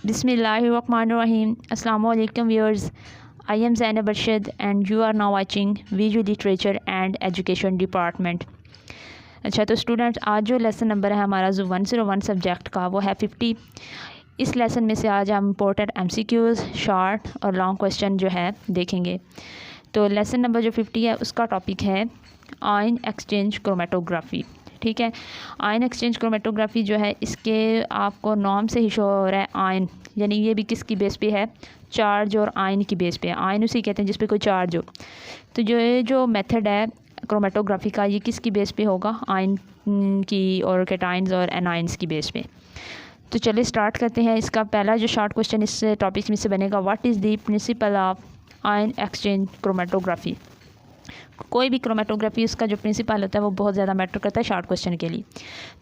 Bismillahirrahmanirrahim. Assalamu alaikum viewers. I am Zainab Arshad and you are now watching VUshort Literature and Education Department. अच्छा, तो students आज जो lesson number है हमारा Zoo101 subject का वो है 50। इस लेसन में से आज हम इम्पोर्टेंट MCQs, शॉर्ट और लॉन्ग क्वेश्चन जो है देखेंगे। तो लेसन नंबर जो 50 है उसका टॉपिक है आयन एक्सचेंज क्रोमेटोग्राफी। ठीक है, आयन एक्सचेंज क्रोमेटोग्राफी जो है इसके आपको नाम से ही शो हो रहा है आयन, यानी ये भी किसकी बेस पे है, चार्ज और आयन की बेस पे है। आयन उसे कहते हैं जिस पे कोई चार्ज हो। तो जो मेथड है क्रोमेटोग्राफी का ये किसकी बेस पे होगा, आयन की और कैटाइंस और एनाइंस की बेस पे। तो चलिए स्टार्ट करते हैं। इसका पहला जो शॉर्ट क्वेश्चन इस टॉपिक में से बनेगा, what is the principle of ion exchange chromatography. कोई भी क्रोमेटोग्राफी उसका जो प्रिंसिपल होता है वो बहुत ज़्यादा मैटर करता है शॉर्ट क्वेश्चन के लिए।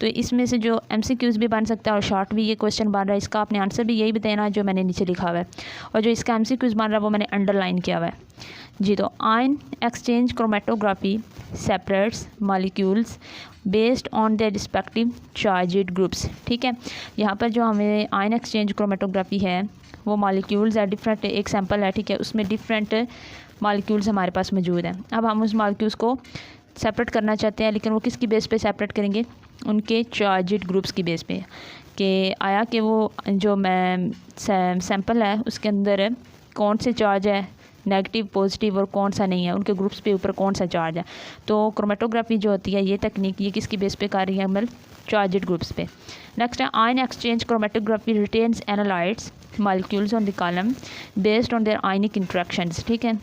तो इसमें से जो MCQs भी बन सकता है और शॉर्ट भी ये क्वेश्चन बन रहा है, इसका आपने आंसर भी यही बताना जो मैंने नीचे लिखा हुआ है, और जो इसका MCQs बन रहा है वो मैंने अंडरलाइन किया हुआ है जी। तो ion exchange chromatography separates molecules based on their respective charged groups. ठीक है, यहाँ पर जो हमें आयन एक्सचेंज क्रोमेटोग्राफी है वो मॉलिक्यूल्स है डिफरेंट, एक सैम्पल है। ठीक है, उसमें डिफरेंट मॉलिक्यूल्स हमारे पास मौजूद हैं। अब हम उस मॉलिक्यूल्स को सेपरेट करना चाहते हैं, लेकिन वो किसकी बेस पे सेपरेट करेंगे, उनके चार्जेड ग्रुप्स की बेस पे, कि आया कि वो जो मैं सैम्पल है उसके अंदर कौन से चार्ज है, नेगेटिव पॉजिटिव, और कौन सा नहीं है, उनके ग्रुप्स पे ऊपर कौन सा चार्ज है। तो क्रोमेटोग्राफी जो होती है ये टेक्निक ये किसकी बेस पे कर रही है, मतलब चार्जेड ग्रुप्स पे। नेक्स्ट है ion exchange chromatography retains analytes molecules on the column based on their ionic interactions. ठीक है,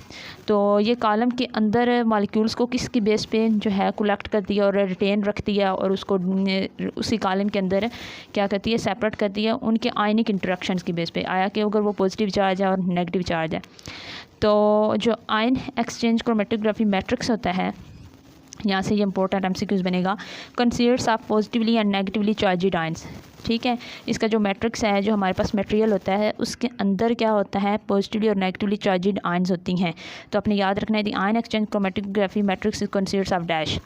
तो ये कॉलम के अंदर मॉलिक्यूल्स को किसकी बेस पे जो है कलेक्ट करती है और रिटेन रखती है, और उसको उसी कॉलम के अंदर क्या करती है, सेपरेट करती है उनके आयनिक इंट्रैक्शंस की बेस पे। आया कि अगर वो पॉजिटिव चार्ज है और नेगेटिव चार्ज है। तो जो आयन एक्सचेंज क्रोमेटोग्राफी मैट्रिक्स होता है, यहाँ से ये इंपॉर्टेंट MCQs बनेगा, considers of positively and negatively charged ions. ठीक है, इसका जो मैट्रिक्स है जो हमारे पास मटेरियल होता है उसके अंदर क्या होता है, पॉजिटिवली और नेगेटिवली चार्जेड आयंस होती हैं। तो अपने याद रखना है the ion exchange chromatography matrix considers of dash.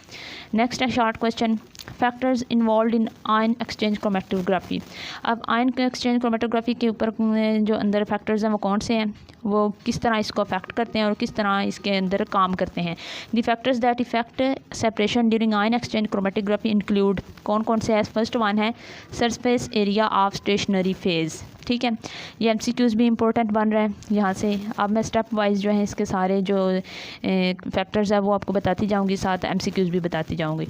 Next है short question, factors involve in ion exchange chromatography. अब आयन एक्सचेंज क्रोमेटोग्राफी के ऊपर जो अंदर फैक्टर्स हैं वो कौन से हैं, वो किस तरह इसको अफेक्ट करते हैं और किस तरह इसके अंदर काम करते हैं। The factors that effect separation during ion exchange chromatography include, कौन कौन से है। फर्स्ट वन है surface area of stationary phase. ठीक है, ये MCQs भी इंपॉर्टेंट बन रहे हैं यहाँ से। अब मैं स्टेप वाइज जो है इसके सारे जो फैक्टर्स है वो आपको बताती जाऊँगी, साथ MCQs भी बताती जाऊँगी।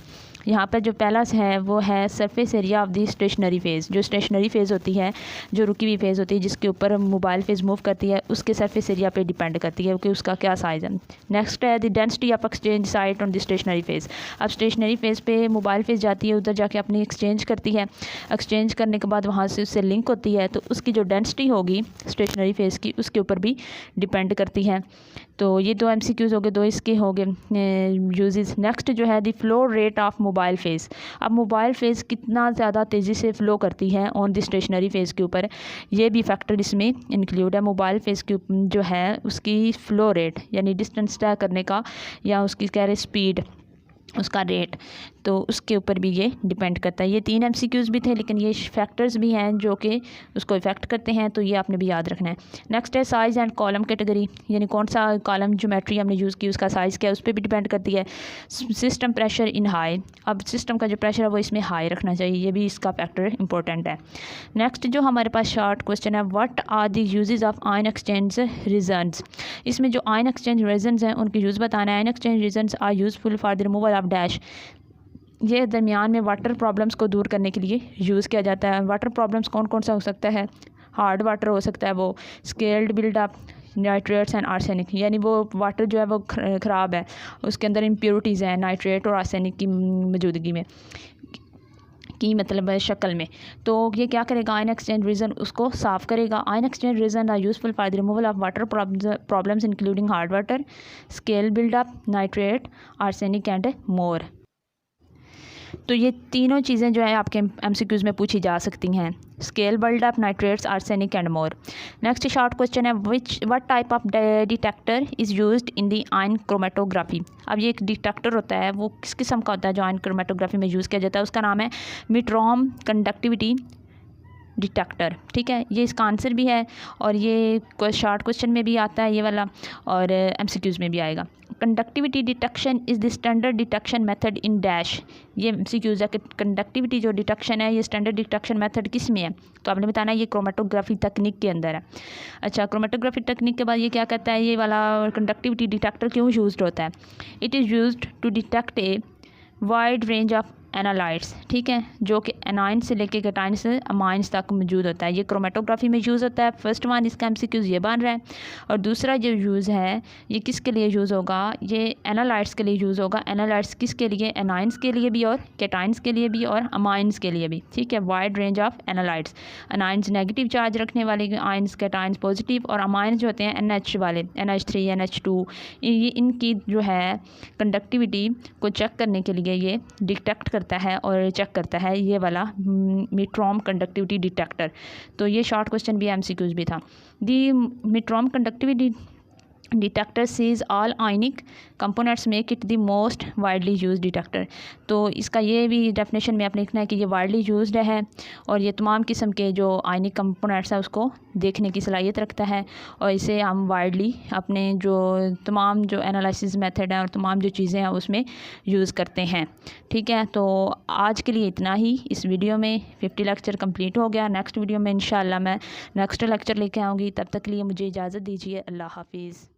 यहाँ पर जो पहला है वो है surface area of the stationary phase. जो स्टेशनरी फेज़ होती है, जो रुकी हुई फेज़ होती है जिसके ऊपर मोबाइल फेज़ मूव करती है, उसके सरफेस एरिया पे डिपेंड करती है कि उसका क्या साइज़ है। नेक्स्ट है the density of exchange site on the stationary phase. अब स्टेशनरी फेज़ पे मोबाइल फेज़ जाती है, उधर जाके अपनी एक्सचेंज करती है, एक्सचेंज करने के बाद वहाँ से उससे लिंक होती है, तो उसकी जो डेंसिटी होगी स्टेशनरी फेज़ की उसके ऊपर भी डिपेंड करती है। तो ये दो MCQs हो गए, दो इसके हो गए यूजेस। नेक्स्ट जो है the flow rate of mobile phase. अब मोबाइल फेज़ कितना ज़्यादा तेज़ी से फ़्लो करती है ऑन दी स्टेशनरी फेज़ के ऊपर, ये भी फैक्टर इसमें इंक्लूड है। मोबाइल फेज़ के जो है उसकी फ़्लो रेट यानी डिस्टेंस तय करने का, या उसकी कह रहे स्पीड, उसका रेट, तो उसके ऊपर भी ये डिपेंड करता है। ये 3 MCQs भी थे, लेकिन ये फैक्टर्स भी हैं जो कि उसको इफ़ेक्ट करते हैं, तो ये आपने भी याद रखना है। नेक्स्ट है साइज़ एंड कॉलम कैटेगरी, यानी कौन सा कॉलम ज्योमेट्री हमने यूज़ की उसका साइज़ क्या है, उस पर भी डिपेंड करती है। सिस्टम प्रेशर इन हाई, अब सिस्टम का जो प्रेशर है वो इसमें हाई रखना चाहिए, ये भी इसका फैक्टर इंपॉर्टेंट है। नेक्स्ट जो हमारे पास शॉर्ट क्वेश्चन है, what are the uses of ion exchange resins. इसमें जो आयन एक्सचेंज रीजन्स हैं उनके यूज़ बताना है। Ion exchange resins are useful for the removal of dash. ये दरमियान में वाटर प्रॉब्लम्स को दूर करने के लिए यूज़ किया जाता है। वाटर प्रॉब्लम्स कौन कौन सा हो सकता है, हार्ड वाटर हो सकता है, वो scaled buildup nitrates and arsenic, यानी वो वाटर जो है वो ख़राब है, उसके अंदर इम्प्योरिटीज़ हैं नाइट्रेट और आर्सेनिक की मौजूदगी में की मतलब शक्ल में। तो ये क्या करेगा, आयन एक्सचेंज रीजन उसको साफ़ करेगा। Ion exchange resin are useful for the removal of water problems including hard water, scale buildup, nitrate, arsenic and more. तो ये तीनों चीज़ें जो है आपके MCQs में पूछी जा सकती हैं, scale buildup, nitrates, arsenic and more. Next short question है, what type of detector is used in the ion chromatography. अब ये एक डिटेक्टर होता है, वो किस किस्म का होता है जो आयन क्रोमेटोग्राफी में यूज़ किया जाता है, उसका नाम है मिट्रोम कंडक्टिविटी डिटेक्टर। ठीक है, ये इसका आंसर भी है और ये शॉर्ट क्वेश्चन में भी आता है ये वाला और MCQs में भी आएगा। Conductivity detection is the standard detection method in dash. ये MCQs है कि कंडक्टिविटी जो डिटेक्शन है ये स्टैंडर्ड डिटेक्शन मेथड किस में है, तो आपने बताना ये क्रोमेटोग्राफी तकनीक के अंदर है। अच्छा, क्रोमेटोग्राफी तकनीक के बाद ये क्या कहता है, ये वाला कंडक्टिविटी डिटेक्टर क्यों यूज्ड होता है। It is used to detect a wide range of analytes. ठीक है, जो कि एनाइन से लेके कैटाइंस से अमाइंस तक मौजूद होता है, ये क्रोमेटोग्राफी में यूज़ होता है। फर्स्ट वन इसका MCQs ये बन रहा है और दूसरा जो यूज़ है ये किसके लिए यूज़ होगा, ये एनालाइट्स के लिए यूज़ होगा। एनालाइट्स किसके लिए, एनाइंस के लिए भी और कैटाइंस के लिए भी और अमाइंस के लिए भी। ठीक है, wide range of analytes. Anions negative charge रखने वाले, आइंस कैटाइंस पॉजिटिव, और अमाइंस जो होते हैं NH वाले, NH3 NH2, ये इनकी जो है कंडक्टिविटी को चेक करने के लिए ये डिटेक्ट करता है और चेक करता है ये वाला मिट्रोम कंडक्टिविटी डिटेक्टर। तो ये शॉर्ट क्वेश्चन भी MCQs भी था। The Metrohm conductivity detector sees all ionic components make it the most widely use detector. तो इसका ये भी डेफिनेशन में आपने लिखना है कि ये वाइडली यूज्ड है और ये तमाम किस्म के जो आयनिक कंपोनेंट्स है उसको देखने की सलाहियत रखता है और इसे हम वाइडली अपने जो तमाम जो एनालिसिस मेथड है और तमाम जो चीज़ें हैं उसमें यूज़ करते हैं। ठीक है, तो आज के लिए इतना ही। इस वीडियो में 50 लेक्चर कंप्लीट हो गया। नेक्स्ट वीडियो में इंशाल्लाह मैं नेक्स्ट लेक्चर लेके आऊँगी। तब तक के लिए मुझे इजाज़त दीजिए। अल्लाह हाफिज़।